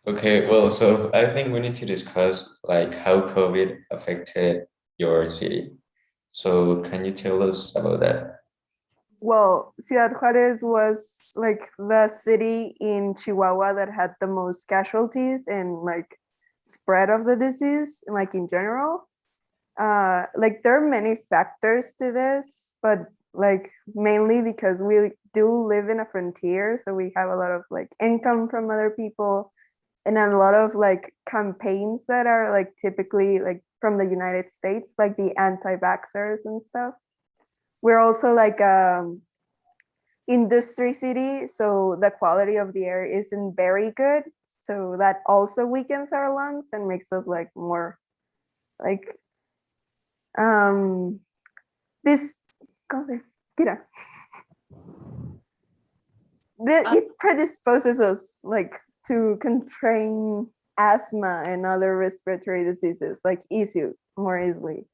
Okay, well, so I think we need to discuss like how COVID affected your city. So can you tell us about that? Well, Ciudad Juarez was like the city in Chihuahua that had the most casualties and like spread of the disease, like in general. Like there are many factors to this, but like mainly because we do live in a frontier, so we have a lot of like income from other people and a lot of like campaigns that are like typically like from the United States, like the anti-vaxxers and stuff. We're also like industry city, so the quality of the air isn't very good. So that also weakens our lungs and makes us like more like um this ¿cómo se tira? Uh, It predisposes us like to contrain asthma and other respiratory diseases like more easily.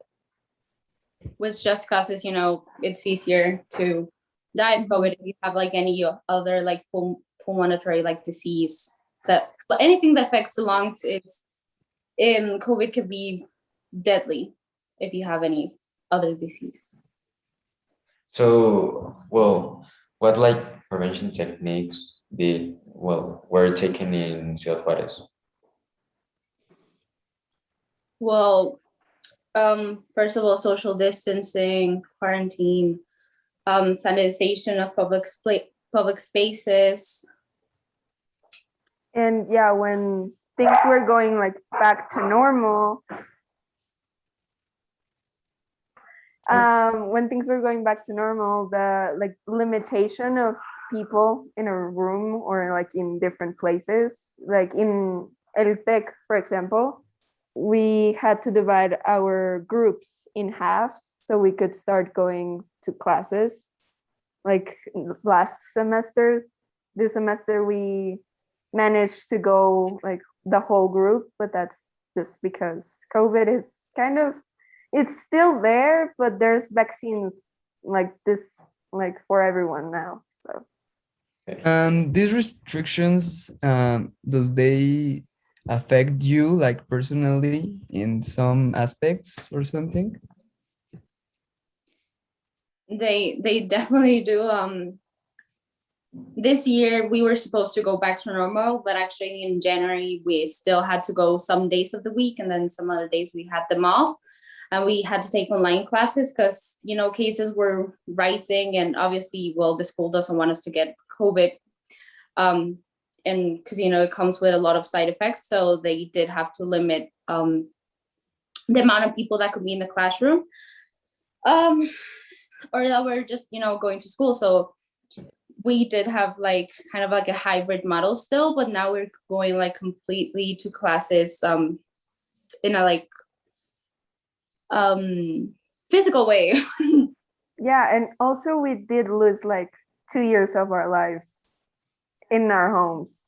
which just causes, it's easier to die of COVID if you have like any other like pulmonary like disease that anything that affects the lungs. It's COVID could be deadly if you have any other disease. So, well, what like prevention techniques were taken in Ciudad Juarez? Well, first of all, social distancing, quarantine, sanitization of public spaces. And yeah, when things were going like back to normal, when things were going back to normal, the like limitation of people in a room or like in different places, like in El Tec, for example, we had to divide our groups in halves so we could start going to classes. Like last semester, this semester we managed to go like the whole group, but that's just because COVID is kind of it's still there, but there's vaccines like this like for everyone now. So Okay. And these restrictions, does they affect you like personally in some aspects or something? They definitely do. This year we were supposed to go back to normal, but actually in January we still had to go some days of the week, and then some other days we had them off, and we had to take online classes because cases were rising, and obviously, well, the school doesn't want us to get COVID, um, and because it comes with a lot of side effects, so they did have to limit the amount of people that could be in the classroom, um, or that were just going to school. So we did have like kind of like a hybrid model still, but now we're going like completely to classes in a like physical way. yeah, and also we did lose like 2 years of our lives in our homes.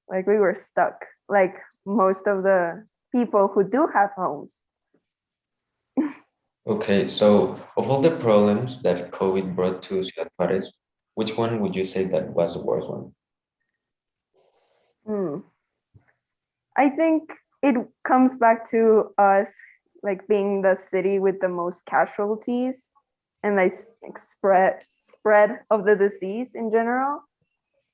Like we were stuck, like most of the people who do have homes. Okay, so of all the problems that COVID brought to Ciudad Juarez, which one would you say that was the worst one? Hmm. I think it comes back to us like being the city with the most casualties and like spread of the disease in general.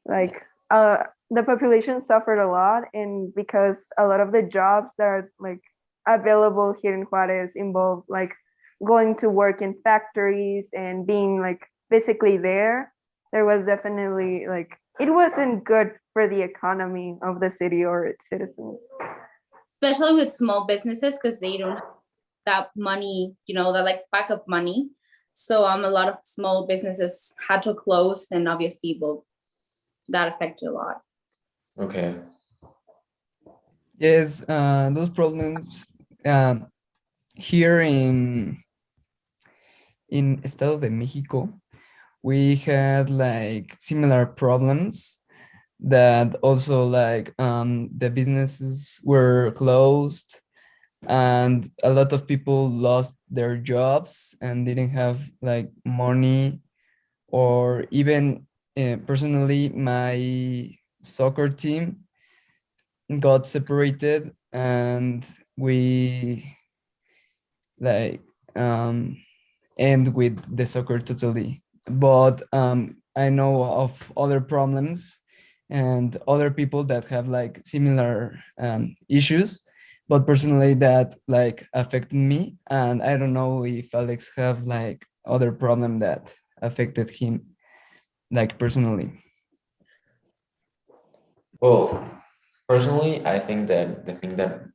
Like the population suffered a lot, and because a lot of the jobs that are like available here in Juarez involve like going to work in factories and being like physically there, there was definitely like it wasn't good for the economy of the city or its citizens. Especially with small businesses because they don't have that money, that like backup money. So a lot of small businesses had to close, and obviously, well, that affected a lot. Okay. Yes, those problems here in Estado de Mexico, we had like similar problems that also like the businesses were closed and a lot of people lost their jobs and didn't have like money, or even personally my soccer team got separated and we like end with the soccer totally. But I know of other problems and other people that have like similar issues, but personally that like affected me, and I don't know if Alex have like other problem that affected him like personally. Well, personally, I think that the thing that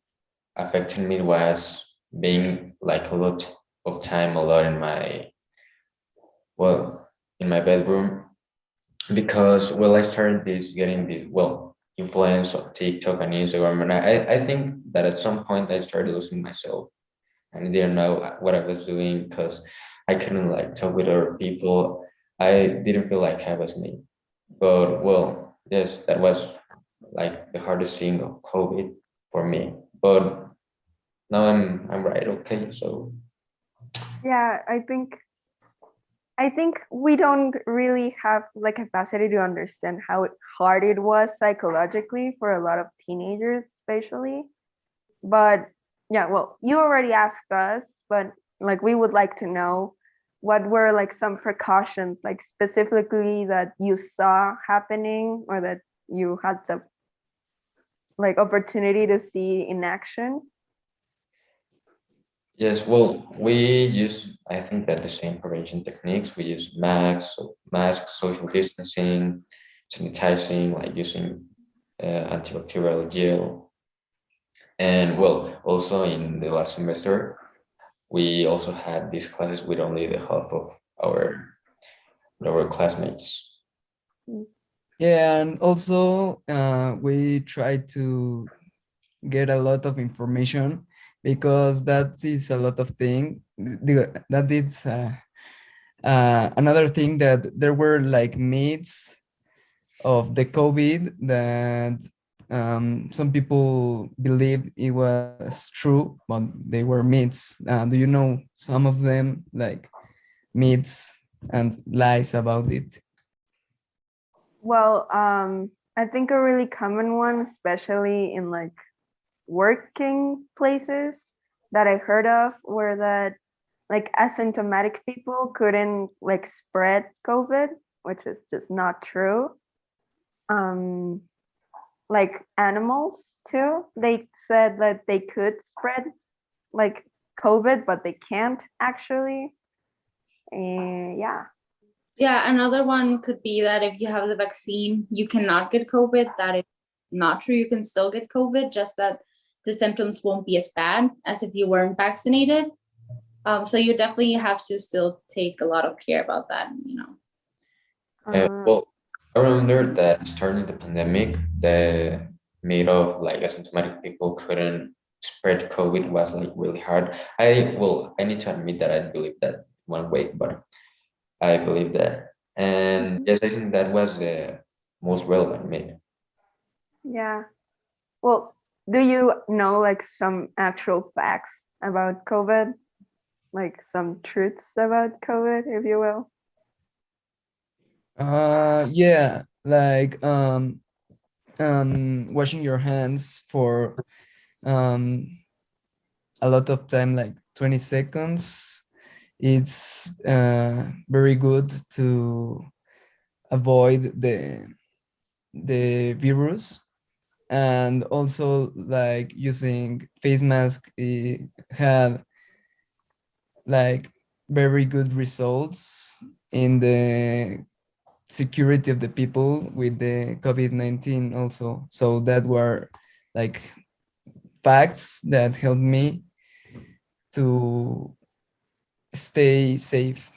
affected me was being like a lot of time alone in my, well, in my bedroom, because well, I started this getting this, well, influence of TikTok and Instagram, and I think that at some point I started losing myself and I didn't know what I was doing because I couldn't like talk with other people. I didn't feel like I was me. But well, yes, that was like the hardest thing of COVID for me. But now I'm right, okay. So Yeah, I think we don't really have the capacity to understand how hard it was psychologically for a lot of teenagers, especially. But yeah, well, you already asked us, but like we would like to know what were like some precautions, like specifically that you saw happening or that you had the like opportunity to see in action. yes, well, we use, I think that the same prevention techniques. We use masks, social distancing, sanitizing, like using antibacterial gel. And well, also in the last semester, we also had these classes with only the help of our our classmates. Yeah, and also we try to get a lot of information because that is a lot of thing. That is another thing that there were like myths of the COVID that some people believed it was true, but they were myths. Do you know some of them, like myths and lies about it? Well, I think a really common one, especially in like working places that I heard of, were that like asymptomatic people couldn't like spread COVID, which is just not true. Um, like animals too, they said that they could spread like COVID, but they can't actually. And yeah. Yeah, another one could be that if you have the vaccine, you cannot get COVID. That is not true. You can still get COVID, just that the symptoms won't be as bad as if you weren't vaccinated. So you definitely have to still take a lot of care about that, you know. Uh, Well, I remember that starting the pandemic, the made of like asymptomatic people couldn't spread COVID was like really hard. I need to admit that I believe that one way, but I believe that. And mhm. yes, I think that was the most relevant myth. Yeah. Well, do you know like some actual facts about COVID? Like some truths about COVID, if you will? Yeah, like washing your hands for um a lot of time, like 20 seconds. It's very good to avoid the virus, and also like using face mask, it had like very good results in the security of the people with the COVID-19 also. So that were like facts that helped me to stay safe.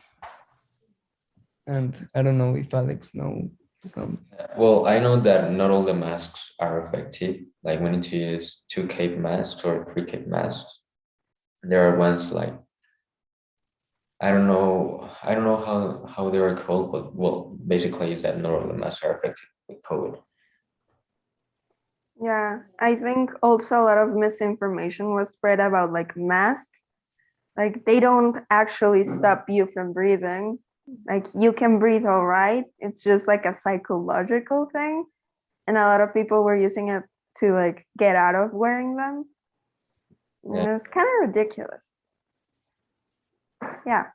And I don't know if Alex know some. Well, I know that not all the masks are effective. Like we need to use 2 cape masks or 3 cape masks. There are ones like I don't know how they are called, but well, basically is that not all the masks are effective with COVID. Yeah, I think also a lot of misinformation was spread about like masks. Like they don't actually stop you from breathing. Like you can breathe all right. It's just like a psychological thing. And a lot of people were using it to like get out of wearing them. And Yeah. it's kind of ridiculous. Yeah.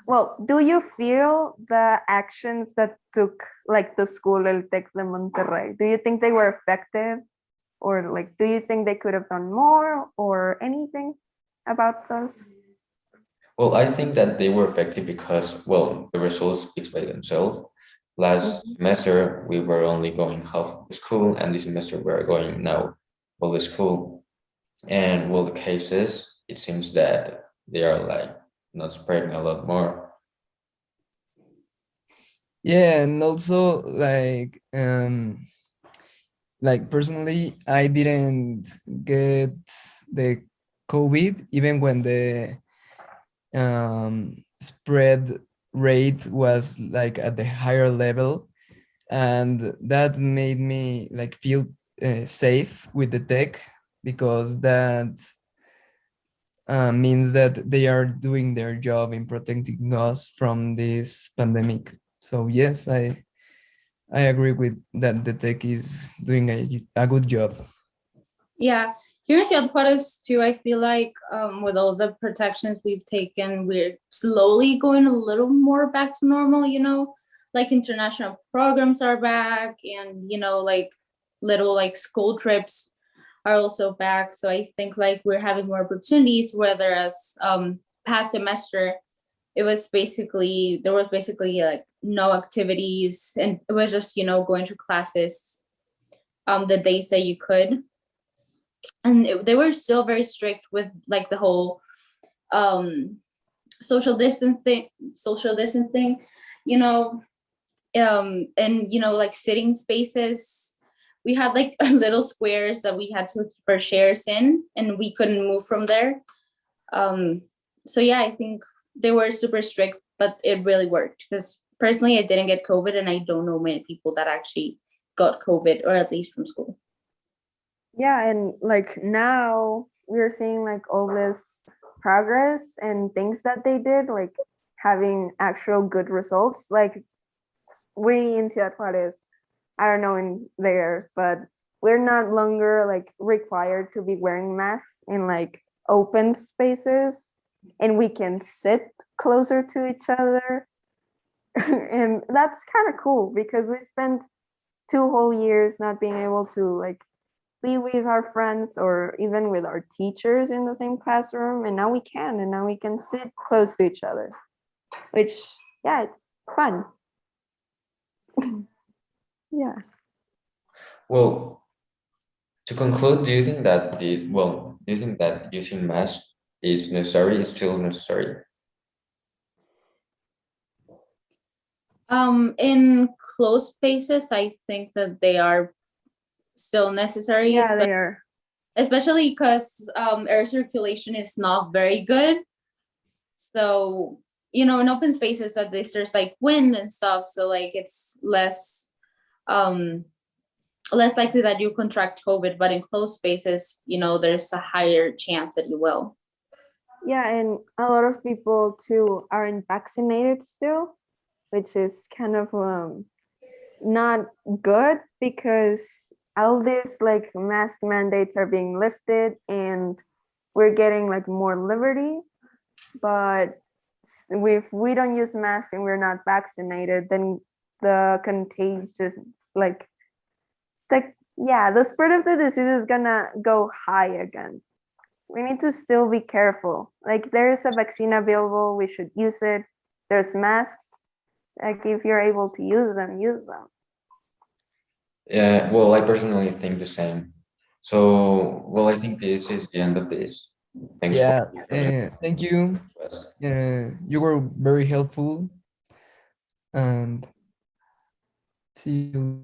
Well, do you feel the actions that took like the school El Tec de Monterrey, do you think they were effective? Or like, do you think they could have done more or anything about those? Well, I think that they were effective because, well, the results speaks by themselves. Last Mhm. semester, we were only going half of the school, and this semester we are going now all the school. And well, the cases, it seems that they are like not spreading a lot more. Yeah, and also like personally, I didn't get the COVID even when the spread rate was like at the higher level, and that made me like feel safe with the tech, because that means that they are doing their job in protecting us from this pandemic. So yes, I agree with that. The tech is doing a good job. Yeah, here in Ciudad Juarez too, I feel like with all the protections we've taken, we're slowly going a little more back to normal, you know, like international programs are back, and you know, like little like school trips are also back. So I think like we're having more opportunities, whereas past semester it was basically there was basically like no activities, and it was just, you know, going to classes the days that you could. And they were still very strict with like the whole um social distancing, you know, and you know, like sitting spaces, we had like little squares that we had to keep our chairs in, and we couldn't move from there. um so yeah, I think they were super strict, but it really worked because personally I didn't get COVID, and I don't know many people that actually got COVID, or at least from school. Yeah, and like now we're seeing like all this progress and things that they did, like having actual good results. Like we in Ciudad Juarez, I don't know in there, but we're not longer like required to be wearing masks in like open spaces, and we can sit closer to each other. And that's kind of cool because we spent 2 whole years not being able to like be with our friends or even with our teachers in the same classroom, and now we can, and now we can sit close to each other, which, yeah, it's fun. Yeah. Well, to conclude, do you think that do you think that using masks is necessary? Is still necessary? In closed spaces, I think that they are still necessary, Yeah, they are. especially because air circulation is not very good. So, you know, in open spaces, at least there's like wind and stuff. So like it's um less likely that you contract COVID, but in closed spaces, you know, there's a higher chance that you will. Yeah, and a lot of people too aren't vaccinated still, which is kind of not good because all these like mask mandates are being lifted and we're getting like more liberty. But if we don't use masks and we're not vaccinated, then the contagious like yeah, the spread of the disease is gonna go high again. We need to still be careful. Like there is a vaccine available, we should use it. There's masks. Like if you're able to use them, use them. Yeah, well, I personally think the same. So, well, I think this is the end of this. Thanks for Yeah, joining thank you. us. You were very helpful, and see you.